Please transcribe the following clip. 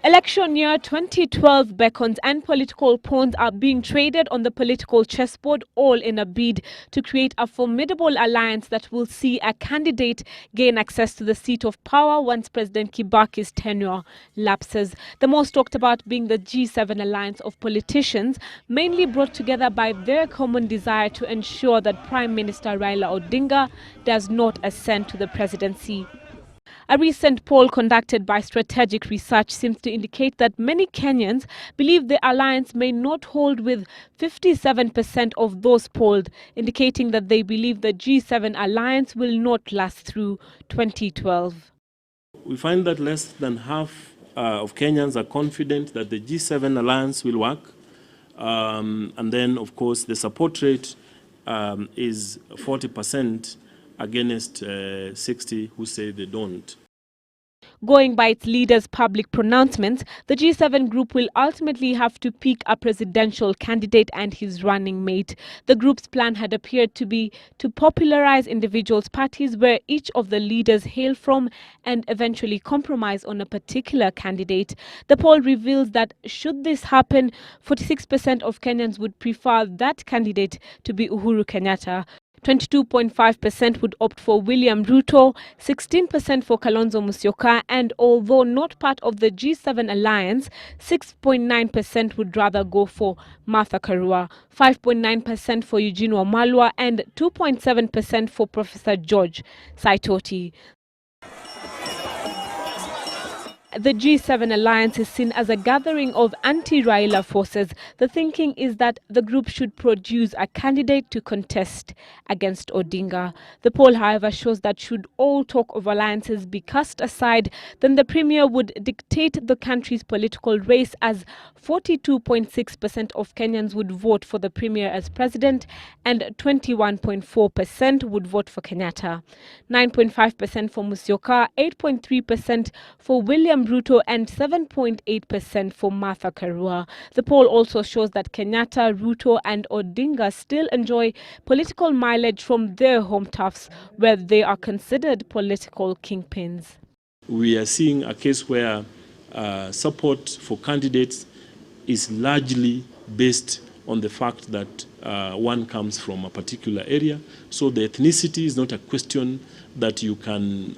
Election year 2012 beckons and political pawns are being traded on the political chessboard, all in a bid to create a formidable alliance that will see a candidate gain access to the seat of power once President Kibaki's tenure lapses. The most talked about being the G7 alliance of politicians, mainly brought together by their common desire to ensure that Prime Minister Raila Odinga does not ascend to the presidency. A recent poll conducted by Strategic Research seems to indicate that many Kenyans believe the alliance may not hold, with 57% of those polled indicating that they believe the G7 alliance will not last through 2012. We find that less than half of Kenyans are confident that the G7 alliance will work. And then, of course, the support rate is 40% against 60 who say they don't. Going by its leaders' public pronouncements, the G7 group will ultimately have to pick a presidential candidate and his running mate. The group's plan had appeared to be to popularize individuals' parties where each of the leaders hail from and eventually compromise on a particular candidate. The poll reveals that should this happen, 46% of Kenyans would prefer that candidate to be Uhuru Kenyatta. 22.5% would opt for William Ruto, 16% for Kalonzo Musyoka, and although not part of the G7 alliance, 6.9% would rather go for Martha Karua, 5.9% for Eugene Wamalwa, and 2.7% for Professor George Saitoti. The G7 alliance is seen as a gathering of anti-Raila forces. The thinking is that the group should produce a candidate to contest against Odinga. The poll, however, shows that should all talk of alliances be cast aside, then the premier would dictate the country's political race, as 42.6% of Kenyans would vote for the premier as president and 21.4% would vote for Kenyatta, 9.5% for Musyoka, 8.3% for William Ruto, and 7.8% for Martha Karua. The poll also shows that Kenyatta, Ruto, and Odinga still enjoy political mileage from their home turfs, where they are considered political kingpins. We are seeing a case where support for candidates is largely based on the fact that one comes from a particular area. So the ethnicity is not a question that you can